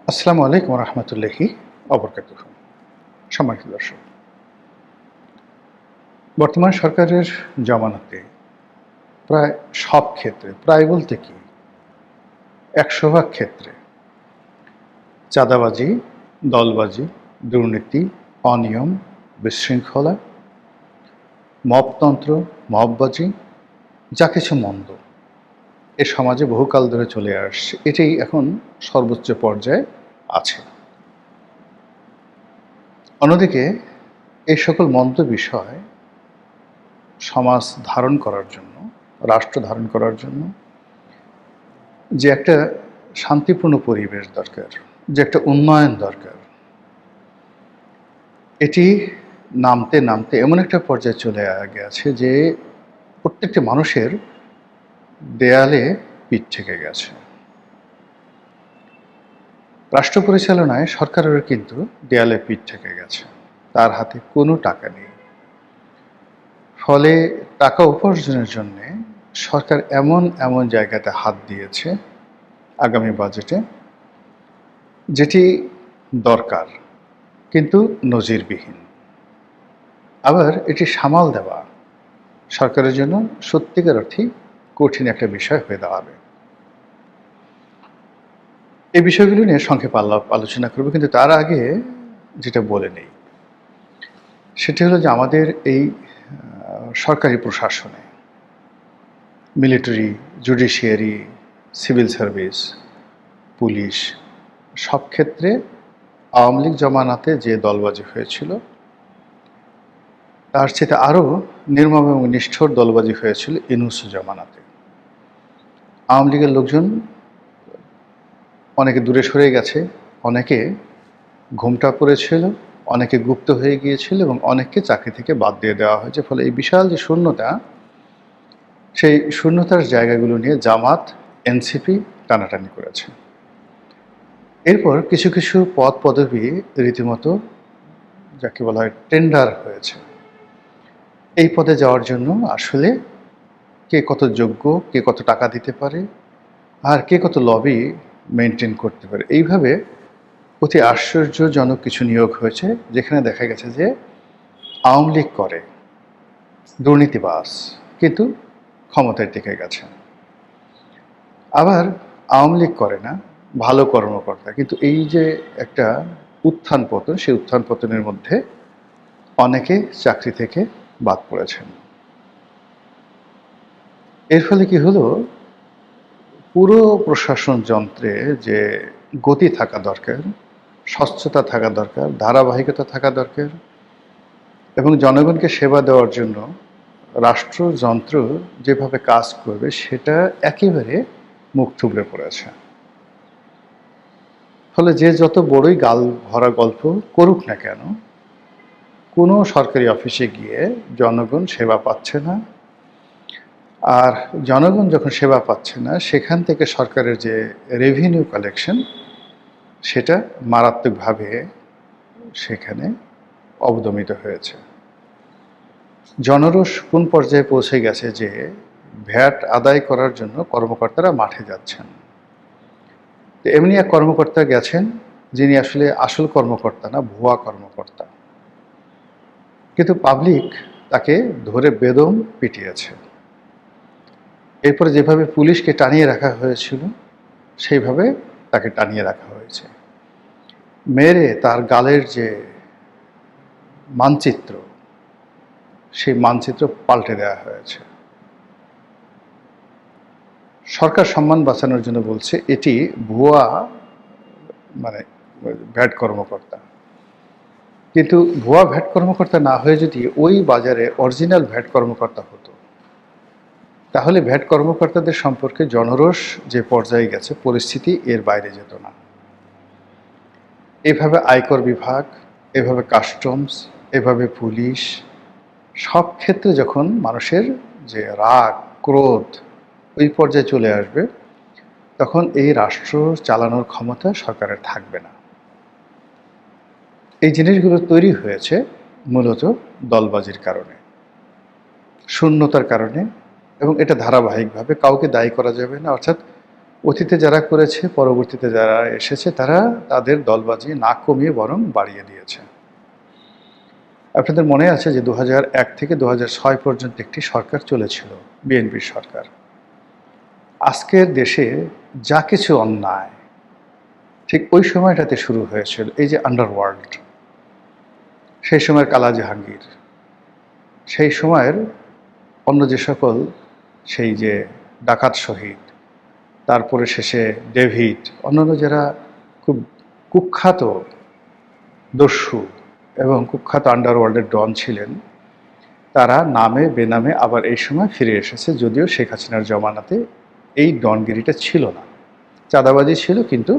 আসসালামু আলাইকুম রহমতুল্লাহি অবরকাতুহু। সম্মানিত দর্শক, বর্তমান সরকারের জমানাতে প্রায় সব ক্ষেত্রে, প্রায় বলতে কি ১০০ ভাগ ক্ষেত্রে চাঁদাবাজি, দলবাজি, দুর্নীতি, অনিয়ম, বিশৃঙ্খলা, মবতন্ত্র, মববাজি, যা কিছু মন্দ এ সমাজে বহুকাল ধরে চলে আসছে, এটাই এখন সর্বোচ্চ পর্যায়ে আছে। অন্যদিকে এই সকল মন্দ বিষয় সমাজ ধারণ করার জন্য, রাষ্ট্র ধারণ করার জন্য যে একটা শান্তিপূর্ণ পরিবেশ দরকার, যে একটা উন্নয়ন দরকার, এটি নামতে নামতে এমন একটা পর্যায়ে চলে গেছে যে প্রত্যেকটি মানুষের দেয়ালে পিঠ থেকে গেছে। রাষ্ট্র পরিচালনায় সরকারেরও কিন্তু দেয়ালে পিঠ থেকে গেছে, তার হাতে কোনো টাকা নেই। ফলে টাকা উপার্জনের জন্যে সরকার এমন এমন জায়গাতে হাত দিয়েছে আগামী বাজেটে, যেটি দরকার কিন্তু নজিরবিহীন। আবার এটি সামাল দেওয়া সরকারের জন্য সত্যিকার অর্থেই কঠিন একটা বিষয় হয়ে দাঁড়াবে। এই বিষয়গুলো নিয়ে সংক্ষেপে আলোচনা করব, কিন্তু তার আগে যেটা বলে নেই সেটি হলো যে আমাদের এই সরকারি প্রশাসনে, military, judiciary, civil service, police, সব ক্ষেত্রে আওয়ামী লীগ জমানাতে যে দলবাজি হয়েছিল তার চেয়ে আরও নির্মম এবং নিষ্ঠুর দলবাজি হয়েছিল ইউনূস জমানাতে। আওয়ামী লীগের লোকজন অনেকে দূরে সরে গেছে, অনেকে ঘোমটা পড়েছিল, অনেকে গুপ্ত হয়ে গিয়েছিল এবং অনেককে চাকরি থেকে বাদ দিয়ে দেওয়া হয়েছে। ফলে এই বিশাল যে শূন্যতা, সেই শূন্যতার জায়গাগুলো নিয়ে জামাত, এনসিপি টানাটানি করেছে। এরপর কিছু কিছু পদ পদবি রীতিমতো যাকে বলা হয় টেন্ডার হয়েছে। এই পদে যাওয়ার জন্য আসলে কে কত যোগ্য, কে কত টাকা দিতে পারে, আর কে কত লবি মেনটেন করতে পারে, এইভাবে অতি আশ্চর্যজনক কিছু নিয়োগ হয়েছে, যেখানে দেখা গেছে যে আওয়ামী লীগ করে, দুর্নীতিবাজ, কিন্তু ক্ষমতায় টিকে গেছে। আবার আওয়ামী লীগ করে না, ভালো কর্মকর্তা, কিন্তু এই যে একটা উত্থান পতন, সেই উত্থান পতনের মধ্যে অনেকে চাকরি থেকে বাদ পড়েছেন। এর ফলে কি হলো, পুরো প্রশাসন যন্ত্রে যে গতি থাকা দরকার, স্বচ্ছতা থাকা দরকার, ধারাবাহিকতা থাকা দরকার এবং জনগণকে সেবা দেওয়ার জন্য রাষ্ট্রযন্ত্র যেভাবে কাজ করবে সেটা একেবারে মুখ থুবড়ে পড়েছে। ফলে যে যত বড়ই গাল ভরা গল্প করুক না কেন, কোনো সরকারি অফিসে গিয়ে জনগণ সেবা পাচ্ছে না। আর জনগণ যখন সেবা পাচ্ছে না, সেখান থেকে সরকারের যে রেভিনিউ কালেকশন, সেটা মারাত্মকভাবে সেখানে অবদমিত হয়েছে। জনরোষ কোন পর্যায়ে পৌঁছে গেছে যে ভ্যাট আদায় করার জন্য কর্মকর্তারা মাঠে যাচ্ছেন। এমনি এক কর্মকর্তা গেছেন যিনি আসলে আসল কর্মকর্তা না, ভুয়া কর্মকর্তা, কিন্তু পাবলিক তাকে ধরে বেদম পিটিয়েছে। এরপরে যেভাবে পুলিশকে টানিয়ে রাখা হয়েছিল সেইভাবে তাকে টানিয়ে রাখা হয়েছে, মেরে তার গালের যে মানচিত্র, সেই মানচিত্র পাল্টে দেওয়া হয়েছে। সরকার সম্মান বাঁচানোর জন্য বলছে এটি ভুয়া, মানে ভ্যাট কর্মকর্তা, কিন্তু ভুয়া ভ্যাট কর্মকর্তা না হয়ে যদি ওই বাজারে অরিজিনাল ভ্যাট কর্মকর্তা হতো, তাহলে ভ্যাট কর্মকর্তাদের সম্পর্কে জনরোষ যে পর্যায়ে গেছে, পরিস্থিতি এর বাইরে যেত না। এভাবে আয়কর বিভাগ, এভাবে কাস্টমস, এভাবে পুলিশ, সব ক্ষেত্রে যখন মানুষের যে রাগ, ক্রোধ ওই পর্যায়ে চলে আসবে, তখন এই রাষ্ট্র চালানোর ক্ষমতা সরকারের থাকবে না। এই জিনিসগুলো তৈরি হয়েছে মূলত দলবাজির কারণে, শূন্যতার কারণে, এবং এটা ধারাবাহিকভাবে কাউকে দায়ী করা যাবে না। অর্থাৎ অতীতে যারা করেছে, পরবর্তীতে যারা এসেছে, তারা তাদের দলবাজি না কমিয়ে বরং বাড়িয়ে দিয়েছে। আপনাদের মনে আছে যে 2001 থেকে 2006 পর্যন্ত একটি সরকার চলেছিল, বিএনপির সরকার। আজকের দেশে যা কিছু অন্যায় ঠিক ওই সময়টাতে শুরু হয়েছিল। এই যে আন্ডারওয়ার্ল্ড, সেই সময়ের কালা জাহাঙ্গীর, সেই সময়ের অন্য যে সকল, সেই যে ডাকাত শহীদ, তারপরে শেষে ডেভিড, অন্যান্য যারা খুব কুখ্যাত দস্যু এবং কুখ্যাত আন্ডারওয়ার্ল্ডের ডন ছিলেন, তারা নামে বেনামে আবার এই সময় ফিরে এসেছে। যদিও শেখ হাসিনার জমানাতে এই ডনগিরিটা ছিল না, চাঁদাবাজি ছিল, কিন্তু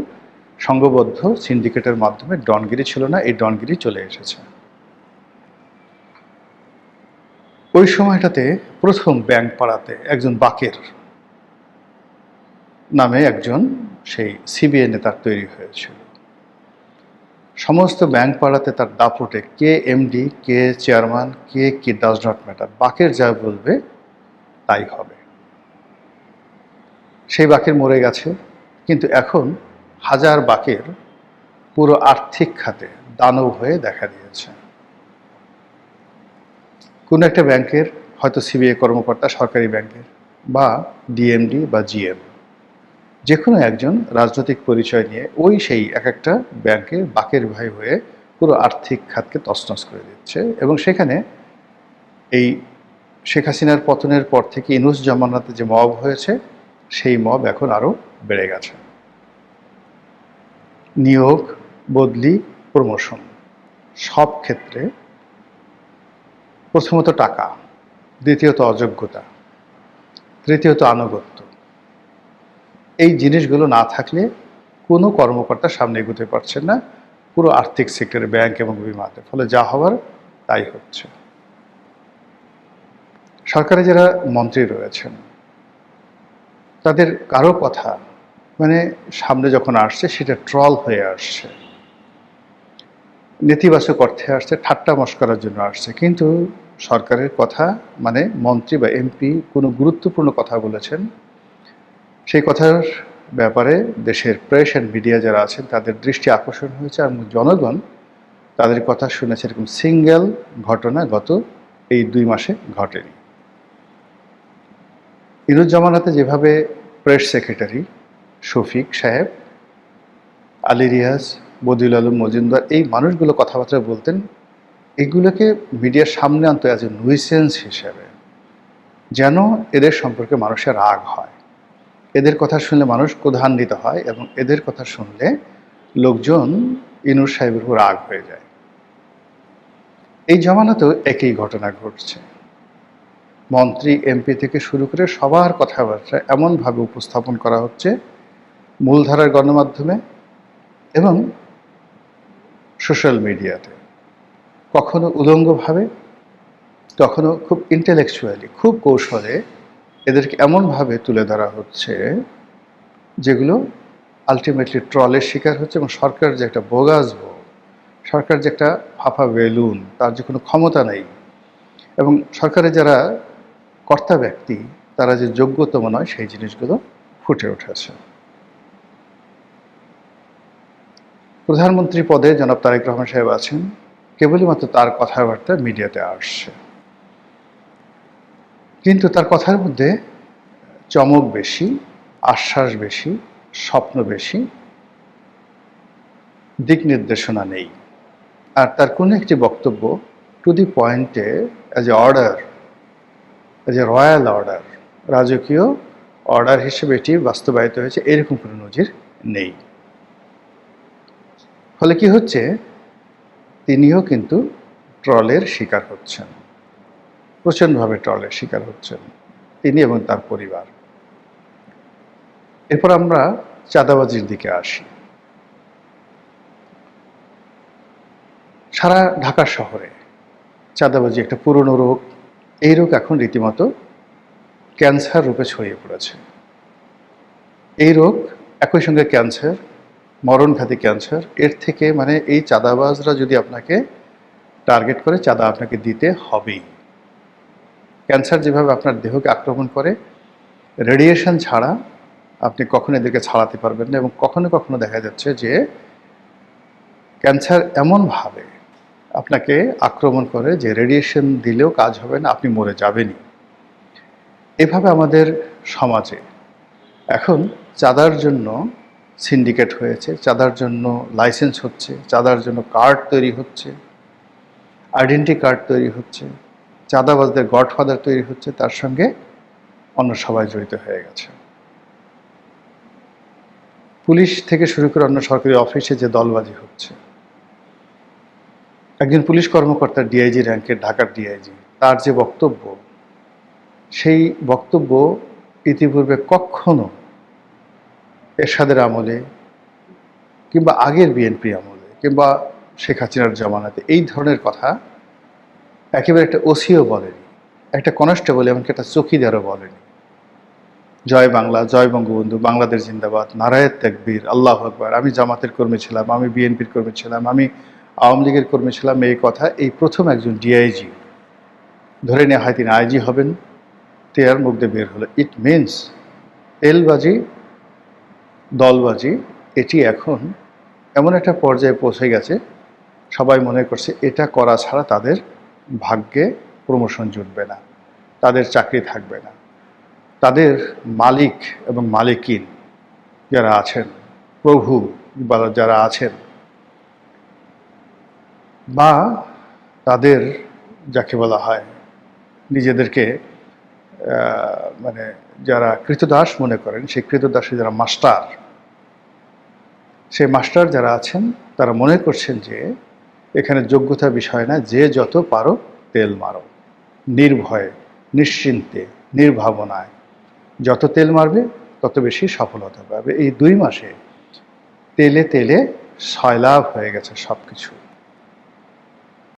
সংঘবদ্ধ সিন্ডিকেটের মাধ্যমে ডনগিরি ছিল না, এই ডনগিরি চলে এসেছে। ওই সময়টাতে প্রথম ব্যাংক পাড়াতে একজন বাকের নামে একজন সেই সিবিআই নেতার তৈরি হয়েছিল। সমস্ত ব্যাংক পাড়াতে তার দাপটে কে এমডি, কে চেয়ারম্যান, কে কি ডাজ নট ম্যাটার, বাকের যা বলবে তাই হবে। সেই বাকের মরে গেছে, কিন্তু এখন হাজার বাকের পুরো আর্থিক খাতে দানব হয়ে দেখা দিয়েছে। কোনো একটা ব্যাংকের হয়তো সিবিআই কর্মকর্তা, সরকারি ব্যাংকের, বা ডিএমডি বা জিএম, যে কোনো একজন রাজনৈতিক পরিচয় নিয়ে ওই সেই এক একটা ব্যাংকে বাকের ভাই হয়ে পুরো আর্থিক খাতকে তছনছ করে দিচ্ছে। এবং সেখানে এই শেখ হাসিনার পতনের পর থেকে ইউনূস জামানাতে যে মব হয়েছে, সেই মব এখন আরও বেড়ে গেছে। নিয়োগ, বদলি, প্রমোশন, সব ক্ষেত্রে প্রথমত টাকা, দ্বিতীয়ত অযোগ্যতা, তৃতীয়ত আনুগত্য। এই জিনিসগুলো না থাকলে কোনো কর্মকর্তা সামনে এগোতে পারছেন না পুরো আর্থিক সেক্টরে, ব্যাংক এবং বিমাতে। ফলে যা হওয়ার তাই হচ্ছে। সরকারে যারা মন্ত্রী রয়েছেন, তাদের কারো কথা মানে সামনে যখন আসছে সেটা ট্রল হয়ে আসছে, নেতিবাচক অর্থে আসছে, ঠাট্টা মশকরার জন্য আসছে। কিন্তু সরকারের কথা মানে মন্ত্রী বা এমপি কোনো গুরুত্বপূর্ণ কথা বলেছেন, সেই কথার ব্যাপারে দেশের প্রেস অ্যান্ড মিডিয়া যারা আছেন তাদের দৃষ্টি আকর্ষণ হয়েছে, এবং জনগণ তাদের কথা শুনেছে। এরকম সিঙ্গেল ঘটনা গত এই 2 মাসে ঘটেনি। ইউনূস জামানাতে যেভাবে প্রেস সেক্রেটারি শফিক সাহেব, আলী রিয়াজ, বদিউল আলম মজুমদার, এই মানুষগুলো কথাবার্তা বলতেন, এগুলোকে মিডিয়ার সামনে আনতো অ্যাজ এ নুইসেন্স হিসেবে, যেন এদের সম্পর্কে মানুষের রাগ হয়, এদের কথা শুনলে মানুষ ক্রোধান্বিত হয়, এবং এদের কথা শুনলে লোকজন ইউনূস সাহেবের উপর রাগ হয়ে যায়। এই জমানাতেও একই ঘটনা ঘটছে। মন্ত্রী, এমপি থেকে শুরু করে সবার কথাবার্তা এমনভাবে উপস্থাপন করা হচ্ছে মূলধারার গণমাধ্যমে এবং সোশ্যাল মিডিয়াতে, কখনো উলঙ্গভাবে, কখনো খুব ইন্টেলেকচুয়ালি, খুব কৌশলে এদেরকে এমনভাবে তুলে ধরা হচ্ছে যেগুলো আলটিমেটলি ট্রলের শিকার হচ্ছে। এবং সরকার যে একটা বোগাস বউ, সরকার যে একটা ফাঁপা বেলুন, তার যে কোনো ক্ষমতা নেই, এবং সরকারের যারা কর্তা ব্যক্তি তারা যে যোগ্যতম নয়, সেই জিনিসগুলো ফুটে উঠেছে। প্রধানমন্ত্রী পদে জনাব তারেক রহমান সাহেব আছেন, কেবলই মাত্র তার কথাবার্তা মিডিয়াতে আসছে, কিন্তু তার কথার মধ্যে চমক বেশি, আশ্বাস বেশি, স্বপ্ন বেশি, দিক নির্দেশনা নেই। আর তার কোনো একটি বক্তব্য টু দি পয়েন্টে, as a order, as a royal order, রাজকীয় অর্ডার হিসেবে এটি বাস্তবায়িত হয়েছে, এরকম কোনো নজির নেই। ফলে কি হচ্ছে, তিনিও কিন্তু ট্রলের শিকার হচ্ছেন, প্রচণ্ডভাবে ট্রলের শিকার হচ্ছেন তিনি এবং তার পরিবার। এরপর আমরা চাঁদাবাজির দিকে আসি। সারা ঢাকা শহরে চাঁদাবাজি একটা পুরনো রোগ। এই রোগ এখন রীতিমতো ক্যান্সার রূপে ছড়িয়ে পড়েছে। এই রোগ একই সঙ্গে ক্যান্সার, মরণঘাতী ক্যান্সার। এর থেকে মানে এই চাঁদাবাজরা যদি আপনাকে টার্গেট করে, চাঁদা আপনাকে দিতে হবেই। ক্যান্সার যেভাবে আপনার দেহকে আক্রমণ করে, রেডিয়েশন ছাড়া আপনি কখনো এদেরকে ছাড়াতে পারবেন না। এবং কখনো কখনো দেখা যাচ্ছে যে ক্যান্সার এমনভাবে আপনাকে আক্রমণ করে যে রেডিয়েশন দিলেও কাজ হবে না, আপনি মরে যাবেনই। এভাবে আমাদের সমাজে এখন চাঁদার জন্য সিন্ডিকেট হয়েছে, চাঁদার জন্য লাইসেন্স হচ্ছে, চাঁদার জন্য কার্ড তৈরি হচ্ছে, আইডেন্টি কার্ড তৈরি হচ্ছে, চাঁদাবাজদের গডফাদার তৈরি হচ্ছে, তার সঙ্গে অন্য সবাই জড়িত হয়ে গেছে। পুলিশ থেকে শুরু করে অন্য সরকারি অফিসে যে দলবাজি হচ্ছে, একজন পুলিশ কর্মকর্তা ডিআইজি র্যাঙ্কের, ঢাকার ডিআইজি, তার যে বক্তব্য, সেই বক্তব্য ইতিপূর্বে কখনো এরশাদের আমলে কিংবা আগের বিএনপি আমলে কিংবা শেখ হাসিনার জামানাতে এই ধরনের কথা একেবারে একটা ওসিও বলেনি, একটা কনস্টেবল, এমনকি একটা চৌকিদারও বলেনি। জয় বাংলা, জয় বঙ্গবন্ধু, বাংলাদেশ জিন্দাবাদ, নারায়েত তাকবীর, আল্লাহ আকবার, আমি জামাতের কর্মী ছিলাম, আমি বিএনপির কর্মী ছিলাম, আমি আওয়ামী লীগের কর্মী ছিলাম, এই কথা এই প্রথম একজন ডিআইজি, ধরে নেওয়া হয় তিনি আইজি হবেন, তেয়ার মুখ দিয়ে বের হলো। ইট মিনস তেলবাজি, দলবাজি, এটি এখন এমন একটা পর্যায়ে পৌঁছে গেছে, সবাই মনে করছে এটা করা ছাড়া তাদের ভাগ্যে প্রমোশন জুটবে না, তাদের চাকরি থাকবে না। তাদের মালিক এবং মালিকিন যারা আছেন, প্রভু বা যারা আছেন, বা তাদের যাকে বলা হয় নিজেদেরকে মানে যারা কৃতদাস মনে করেন, সেই কৃতদাসী যারা মাস্টার, সেই মাস্টার যারা আছেন তারা মনে করছেন যে এখানে যোগ্যতা বিষয় না, যে যত পারো তেল মারো, নির্ভয়ে, নিশ্চিন্তে, নির্ভাবনায় যত তেল মারবে তত বেশি সফলতা পাবে। এই 2 মাসে তেলে তেলে সয়লাভ হয়ে গেছে সব কিছু।